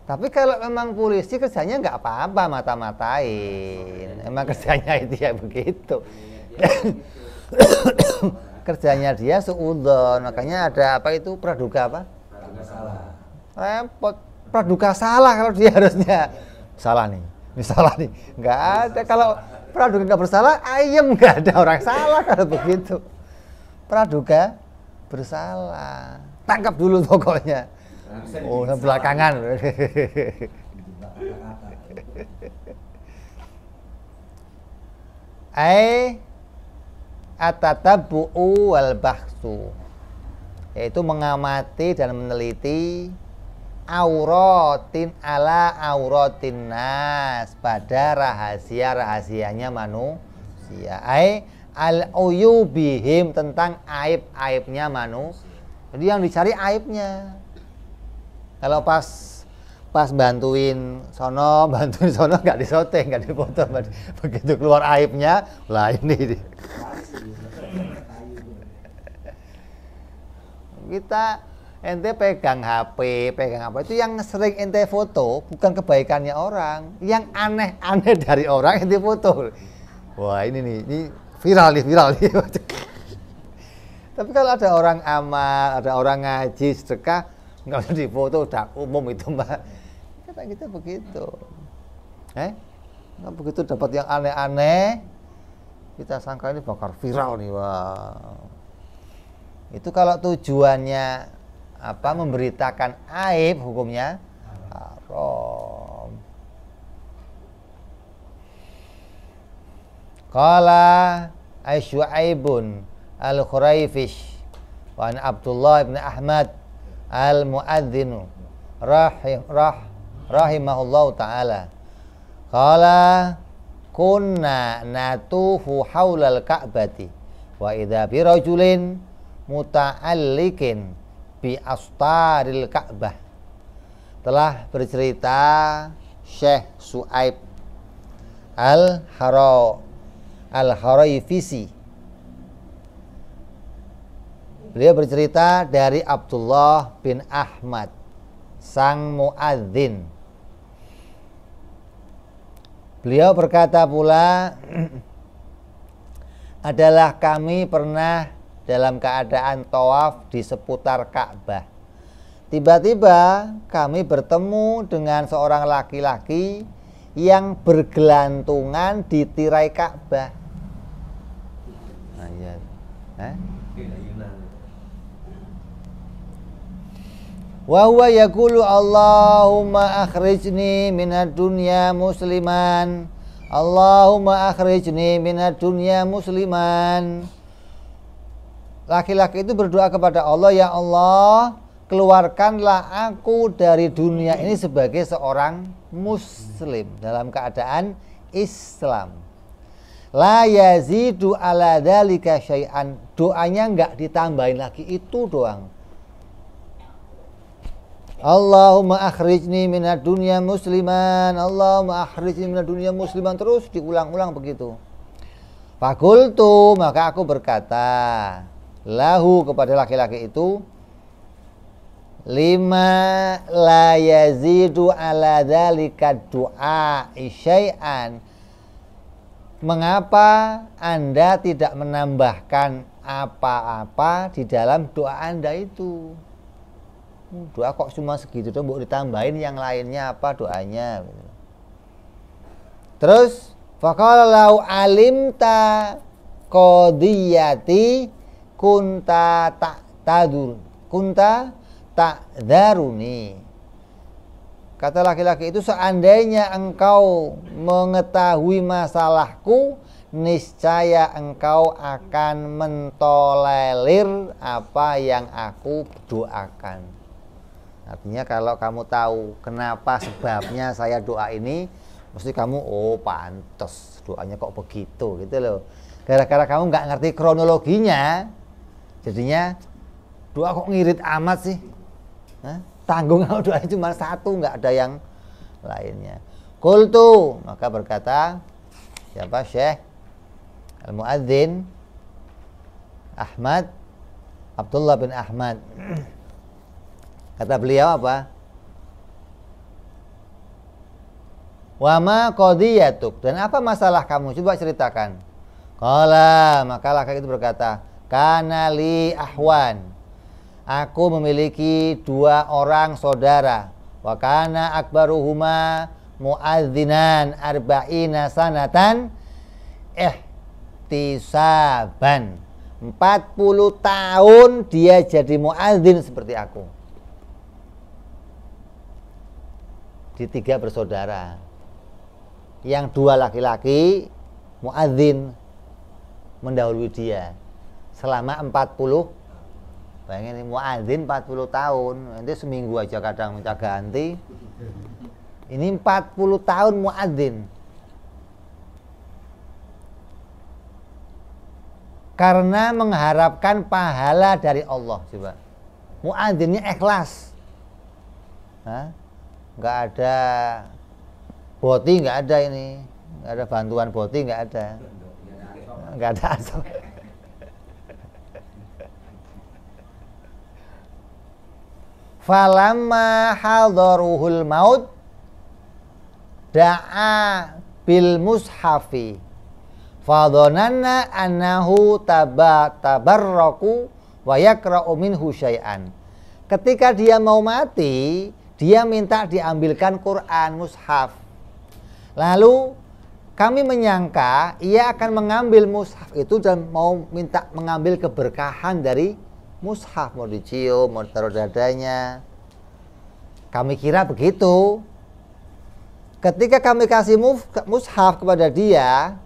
Tapi kalau memang polisi kerjanya nggak apa-apa mata-matain, emang kerjanya itu ya begitu. Kerjanya dia suudzon, makanya ada apa itu praduga apa? repot. Praduga salah kalau dia harusnya salah nih. Ini salah nih. Nggak ada. Kalau praduga nggak bersalah, ayam nggak ada orang salah kalau begitu. Praduga bersalah. Tangkap dulu pokoknya. Oh, belakangan. Atatabu'u wal bahsu, yaitu mengamati dan meneliti auratin ala auratin nas, pada rahasia-rahasianya manusia. Al-uyubihim, tentang aib-aibnya manusia. Jadi yang dicari aibnya. Kalau pas bantuin sono nggak disoteng, nggak dipoto. Begitu keluar aibnya, lah ini. Kita ente pegang HP itu yang sering ente foto bukan kebaikannya orang, yang aneh-aneh dari orang ente foto. Wah ini nih, ini viral nih. Tapi kalau ada orang amal, ada orang ngaji, sedekah, nggak usah difoto, udah umum itu mbak. Kata kita begitu. Nah, begitu dapat yang aneh-aneh, kita sangka ini bakal viral nih, wah. Itu kalau tujuannya apa, memberitakan aib, hukumnya haram. Qala Asy'aibun al-Khuraifish wa an Abdullah ibn Ahmad al-Mu'adzinu rahimahullahu ta'ala. Qala kunna natufu haulal ka'bati wa idza bi rajulin muta'alliqin bi astaril ka'bah. Telah bercerita Syekh Su'aib al-Khuraifisi. Beliau bercerita dari Abdullah bin Ahmad, sang muadzin. Beliau berkata pula, adalah kami pernah dalam keadaan tawaf di seputar Ka'bah. Tiba-tiba kami bertemu dengan seorang laki-laki yang bergelantungan di tirai Ka'bah. Nah, ya. Wa huwa yaqulu Allahumma akhrijni minad dunya musliman, Allahumma akhrijni minad dunya musliman. Laki-laki itu berdoa kepada Allah, ya Allah, keluarkanlah aku dari dunia ini sebagai seorang muslim, dalam keadaan Islam. La yazidu ala dzalika syai'an. Doanya enggak ditambahin lagi, itu doang. Allahumma akhrijni minad dunya musliman, Allahumma akhrijni minad dunya musliman, terus diulang-ulang begitu. Fakultu, maka aku berkata lahu, kepada laki-laki itu, lima la yazidu ala dzalika du'a syai'an. Mengapa Anda tidak menambahkan apa-apa di dalam doa Anda itu? Doa kok cuma segitu dong, mau ditambahin yang lainnya apa doanya? Terus faqala lau alimta qadiyati kunta ta'dzaruni. Kata laki-laki itu, seandainya engkau mengetahui masalahku, niscaya engkau akan mentolerir apa yang aku doakan. Artinya kalau kamu tahu kenapa sebabnya saya doa ini, mesti kamu, oh pantes doanya kok begitu gitu loh. Gara-gara kamu nggak ngerti kronologinya, jadinya doa kok ngirit amat sih. Tanggung kalau doanya cuma satu, nggak ada yang lainnya. Qultu, maka berkata siapa, Syekh Al-Muadzin Ahmad, Abdullah bin Ahmad. Kata beliau apa? Wa ma qadiyatuk, dan apa masalah kamu? Coba ceritakan. Qala, maka laki itu berkata, kana li ahwan. Aku memiliki 2 orang saudara. Wa kana akbaruhuma muadzinan arba'ina sanatan ihtisaban. 40 tahun dia jadi muadzin seperti aku. Di 3 bersaudara. Yang 2 laki-laki muadzin mendahului dia selama 40. Bayangin muadzin 40 tahun. Nanti seminggu aja kadang minta ganti. Ini 40 tahun muadzin. Karena mengharapkan pahala dari Allah. Coba. Muadzinnya ikhlas. Nggak ada boti, nggak ada ini. Nggak ada bantuan boti, nggak ada. Nggak ada asal. Falamma hadaruhul maut da'a bil mushafi fadhananna annahu tabarraku wa yakra'u minhu syai'an. Ketika dia mau mati, dia minta diambilkan Quran mushaf. Lalu kami menyangka ia akan mengambil mushaf itu dan mau minta mengambil keberkahan dari mushaf, mau dicium, mau taruh dadanya. Kami kira begitu. Ketika kami kasih mushaf kepada dia,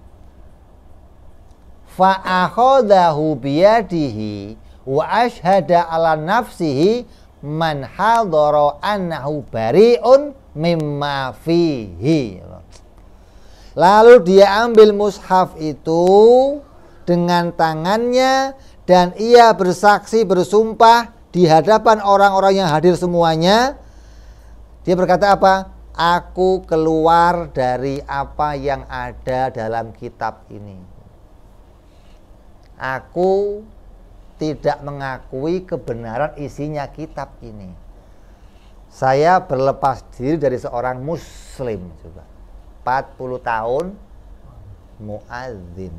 fa akhadahu biyadihi wa ashhada ala nafsihi man hadara annahu bari'un mimma fihi. Lalu dia ambil mushaf itu dengan tangannya dan ia bersaksi bersumpah di hadapan orang-orang yang hadir semuanya. Dia berkata apa? Aku keluar dari apa yang ada dalam kitab ini. Aku tidak mengakui kebenaran isinya kitab ini. Saya berlepas diri dari seorang muslim. Coba. 40 tahun muadzin.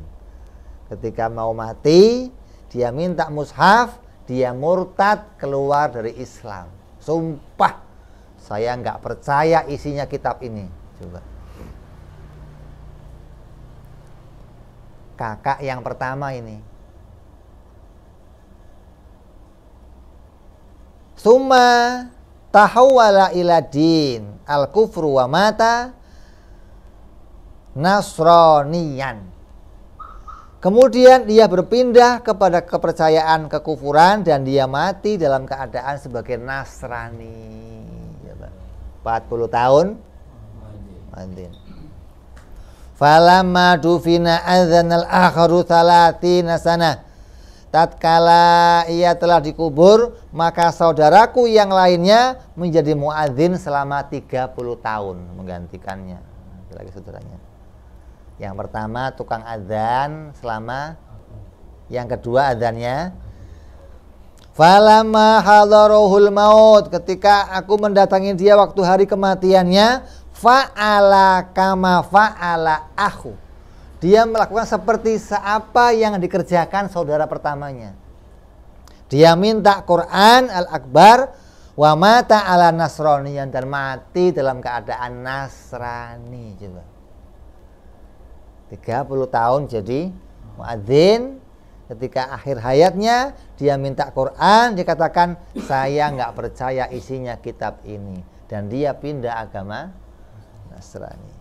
Ketika mau mati, dia minta mushaf, dia murtad, keluar dari Islam. Sumpah, saya nggak percaya isinya kitab ini. Coba. Kakak yang pertama ini. Summa tahawwala ila din al-kufru wa mata nasraniyan. Kemudian dia berpindah kepada kepercayaan kekufuran dan dia mati dalam keadaan sebagai Nasrani. 40 tahun muadzin. Falamma dufina adzanal akharu 30 sana. Tatkala ia telah dikubur, maka saudaraku yang lainnya menjadi muadzin selama 30 tahun menggantikannya. Lagi saudaranya. Yang pertama tukang adzan selama, yang kedua adzannya. Falamma hadarohul maut, ketika aku mendatangi dia waktu hari kematiannya, fa'ala kama fa'ala akhu. Dia melakukan seperti apa yang dikerjakan saudara pertamanya. Dia minta Quran al-Akbar wa mata ala nasraniyan, dan mati dalam keadaan Nasrani. Coba. 30 tahun jadi muadzin. Ketika akhir hayatnya dia minta Quran, dia katakan saya nggak percaya isinya kitab ini, dan dia pindah agama Nasrani.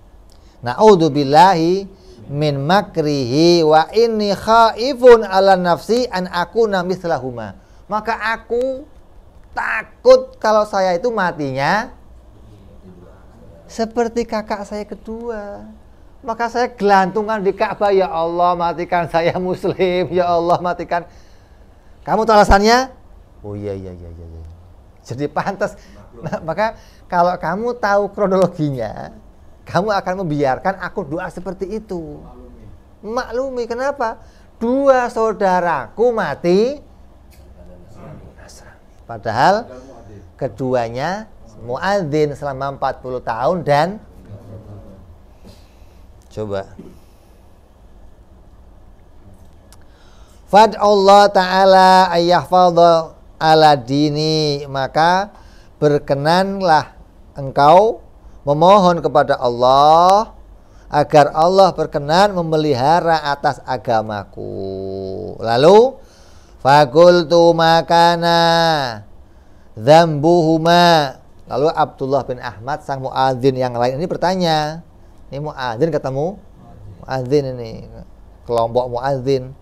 Na'udzubillahi min makrihi wa inni khaifun ala nafsi an akuna mislahuma. Maka aku takut kalau saya itu matinya seperti kakak saya kedua. Maka saya gelantungan di Ka'bah, ya Allah matikan saya muslim, ya Allah matikan. Kamu tahu alasannya? Oh iya. Jadi pantas. Maka kalau kamu tahu kronologinya, kamu akan membiarkan aku doa seperti itu. Maklumi. Kenapa? 2 saudaraku mati Nasrani. Padahal keduanya muadzin selama 40 tahun dan coba. Fad'allah ta'ala ayyahfadha ala dini, maka berkenanlah engkau memohon kepada Allah agar Allah berkenan memelihara atas agamaku. Lalu fakultu makana dzambuhuma. Lalu Abdullah bin Ahmad sang muadzin yang lain ini bertanya. Ini muadzin ketemu muadzin ini, kelompok muadzin.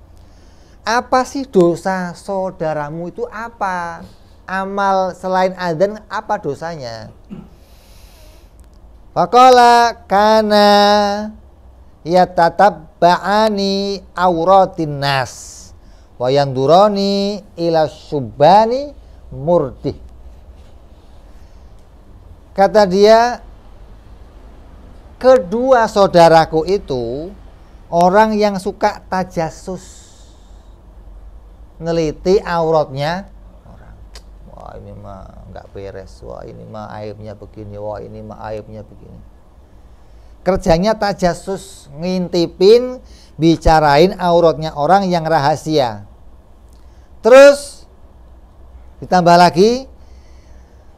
Apa sih dosa saudaramu itu apa? Amal selain adzan apa dosanya? Faqala kana yatatabba'ani auratin nas wa yandurani ila syubani murdih. Kata dia, kedua saudaraku itu orang yang suka tajasus, neliti auratnya orang. Wah ini mah nggak beres, wah ini mah aibnya begini, wah ini mah aibnya begini. Kerjanya tajasus, ngintipin, bicarain auratnya orang yang rahasia. Terus ditambah lagi,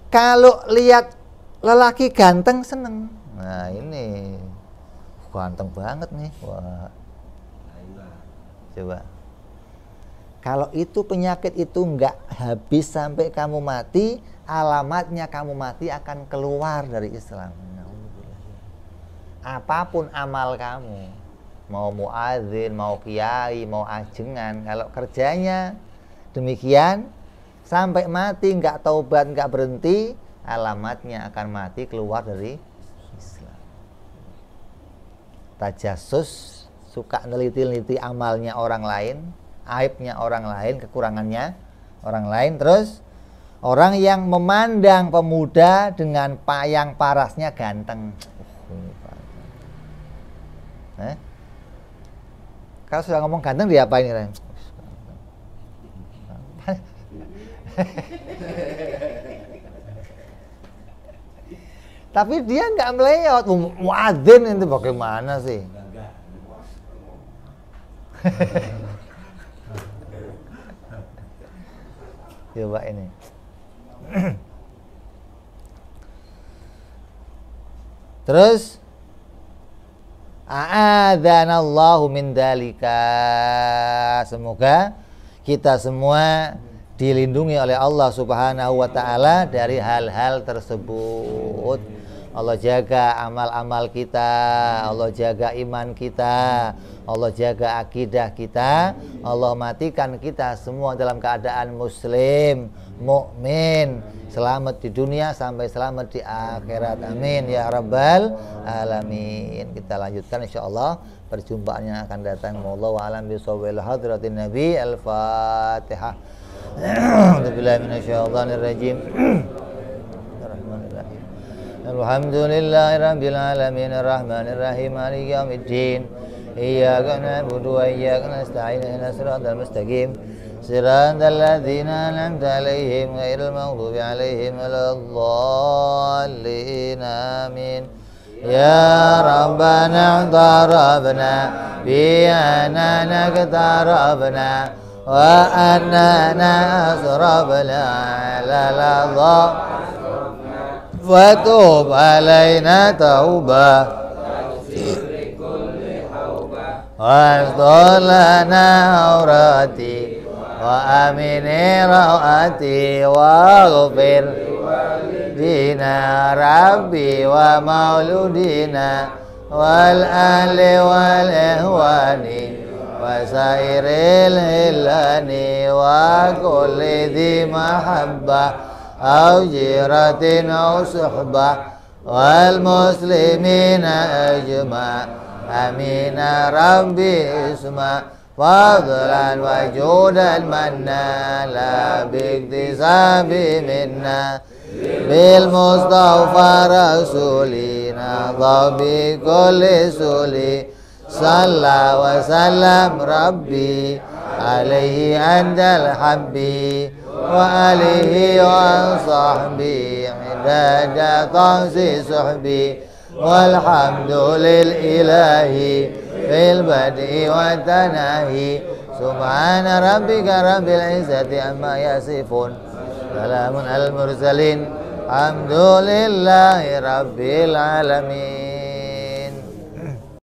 kalau lihat lelaki ganteng seneng. Nah ini ganteng banget nih. Wah. Coba. Kalau itu penyakit itu nggak habis sampai kamu mati, alamatnya kamu mati akan keluar dari Islam. Apapun amal kamu, mau muadzin, mau kiai, mau ajengan, kalau kerjanya demikian sampai mati nggak taubat, nggak berhenti, alamatnya akan mati keluar dari Islam. Tajasus, suka neliti-neliti amalnya orang lain, aibnya orang lain, kekurangannya orang lain. Terus orang yang memandang pemuda dengan yang parasnya ganteng. Kalau sudah ngomong ganteng diapain ini? Tapi dia nggak meleot. Muadzin itu bagaimana sih? Coba ini. Terus a'adzanallahu min dzalika. Semoga kita semua dilindungi oleh Allah Subhanahu wa taala dari hal-hal tersebut. Allah jaga amal-amal kita, Allah jaga iman kita, Allah jaga akidah kita, Allah matikan kita semua dalam keadaan muslim, mukmin, selamat di dunia sampai selamat di akhirat. Amin ya rabbal alamin. Kita lanjutkan insyaallah perjumpaan yang akan datang. Wallahu a'lam bishawab. Hadratin Nabi. Al-Fatihah. A'udzubillahi minasyaitonir rajim. Alhamdulillahi rabbil alamin arrahmanir rahim maliki yaumiddin iyyaka na'budu wa iyyaka nasta'in ihdinas siratal mustaqim siratal ladzina an'amta 'alaihim ghairil maghdubi 'alaihim waladdallin amin. Ya Rabbana tarabna bi anana tarabna wa annana asrabna la la وتوب علينا توبة واغفر لنا عوراتي وآمن روعاتي واغفر لنا ربي ومولودنا والأهل والإخوان وسائر الهلان وكل ذي محبة أو جيرة أو صحبة والمسلمين أجمع آمين ربي اسمع فضلا وجودا منا لا باكتساب منا بالمصطفى رسولنا ضبي كل سولي صلى وسلم ربي عليه عند الحبي وآله وصحبه عدد طنس صحبي والحمد للإله في البدء والتناهي سبحان ربك رب العزة عما يصفون Salamun al mursalin. Alhamdulillahi rabbil alamin.